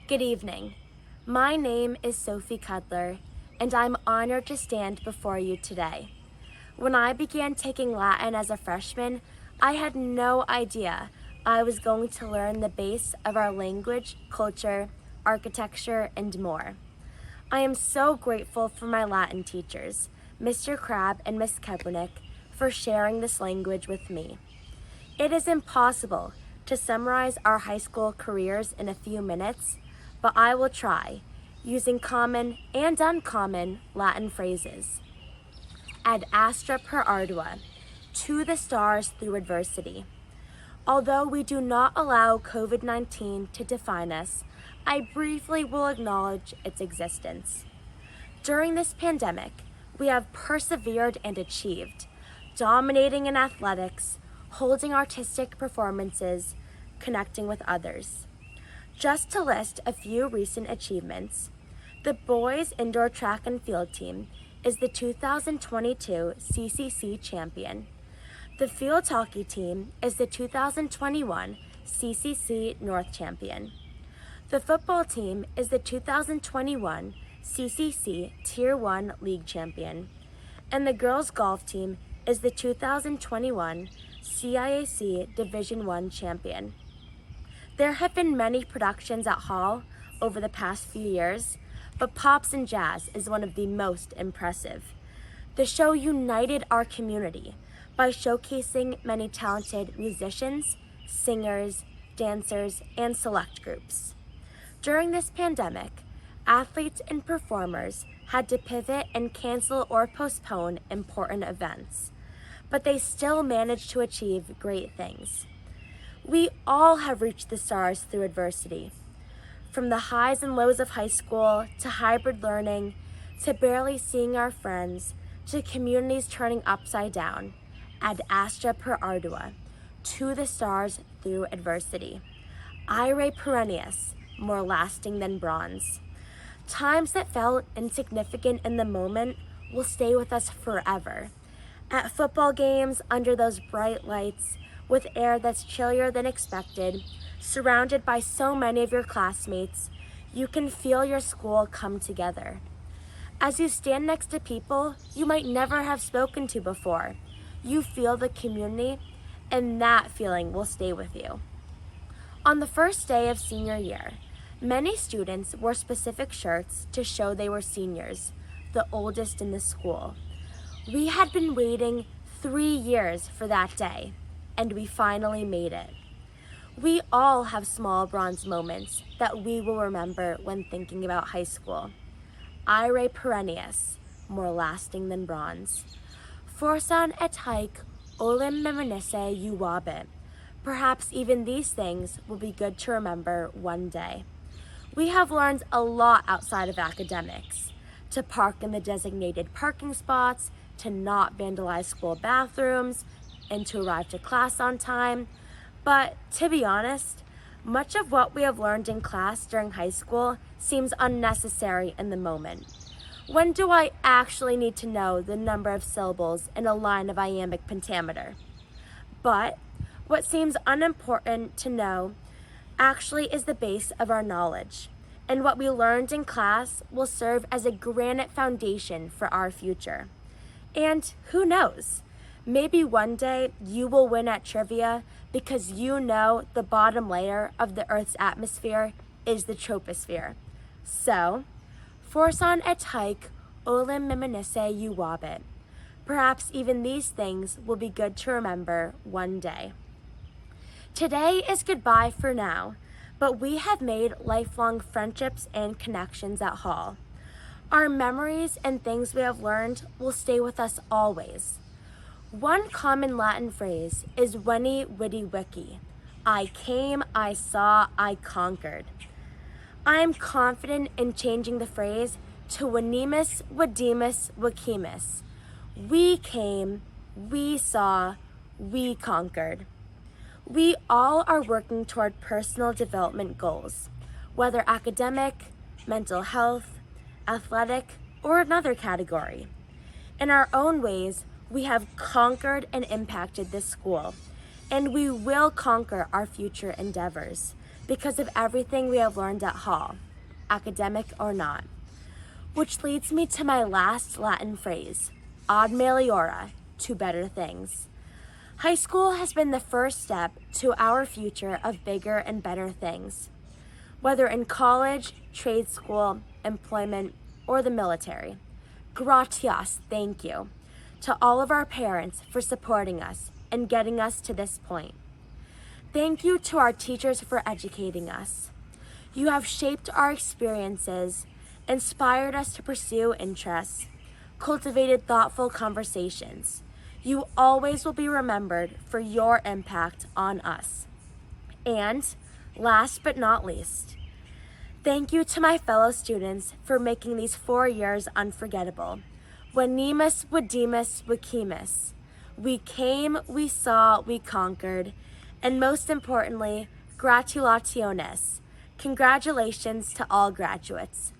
Good evening. My name is Sophie Kudler, and I'm honored to stand before you today. When I began taking Latin as a freshman, I had no idea I was going to learn the base of our language, culture, architecture, and more. I am so grateful for my Latin teachers, Mr. Crab and Miss Kaepernick, for sharing this language with me. It is impossible to summarize our high school careers in a few minutes, but I will try, using common and uncommon Latin phrases. Ad astra per ardua, to the stars through adversity. Although we do not allow COVID-19 to define us, I briefly will acknowledge its existence. During this pandemic, we have persevered and achieved, dominating in athletics, holding artistic performances, connecting with others. Just to list a few recent achievements, the boys indoor track and field team is the 2022 CCC champion. The field hockey team is the 2021 CCC North champion. The football team is the 2021 CCC Tier 1 League champion. And the girls golf team is the 2021 CIAC Division 1 champion. There have been many productions at Hall over the past few years, but Pops and Jazz is one of the most impressive. The show united our community by showcasing many talented musicians, singers, dancers, and select groups. During this pandemic, athletes and performers had to pivot and cancel or postpone important events, but they still managed to achieve great things. We all have reached the stars through adversity. From the highs and lows of high school, to hybrid learning, to barely seeing our friends, to communities turning upside down, ad astra per ardua, to the stars through adversity. Ire perennius, more lasting than bronze. Times that felt insignificant in the moment will stay with us forever. At football games, under those bright lights, with air that's chillier than expected, surrounded by so many of your classmates, you can feel your school come together. As you stand next to people you might never have spoken to before, you feel the community, and that feeling will stay with you. On the first day of senior year, many students wore specific shirts to show they were seniors, the oldest in the school. We had been waiting 3 years for that day, and we finally made it. We all have small bronze moments that we will remember when thinking about high school. Ire perennius, more lasting than bronze. Forsan et haec olim meminisse iuvabit. Perhaps even these things will be good to remember one day. We have learned a lot outside of academics. To park in the designated parking spots, to not vandalize school bathrooms, and to arrive to class on time. But to be honest, much of what we have learned in class during high school seems unnecessary in the moment. When do I actually need to know the number of syllables in a line of iambic pentameter? But what seems unimportant to know actually is the base of our knowledge, and what we learned in class will serve as a granite foundation for our future. And who knows? Maybe one day you will win at trivia because you know the bottom layer of the Earth's atmosphere is the troposphere. So, forsan et haec olim meminisse iuvabit. Perhaps even these things will be good to remember one day. Today is goodbye for now, but we have made lifelong friendships and connections at Hall. Our memories and things we have learned will stay with us always. One common Latin phrase is veni vidi vici. I came, I saw, I conquered. I am confident in changing the phrase to venimus, vidimus, vicimus. We came, we saw, we conquered. We all are working toward personal development goals, whether academic, mental health, athletic, or another category. In our own ways, we have conquered and impacted this school, and we will conquer our future endeavors because of everything we have learned at Hall, academic or not. Which leads me to my last Latin phrase, ad meliora, to better things. High school has been the first step to our future of bigger and better things, whether in college, trade school, employment, or the military. Gratias, thank you, to all of our parents for supporting us and getting us to this point. Thank you to our teachers for educating us. You have shaped our experiences, inspired us to pursue interests, cultivated thoughtful conversations. You always will be remembered for your impact on us. And last but not least, thank you to my fellow students for making these 4 years unforgettable. Venimus, videmus, vicemus. We came, we saw, we conquered, and most importantly, gratulationes. Congratulations to all graduates.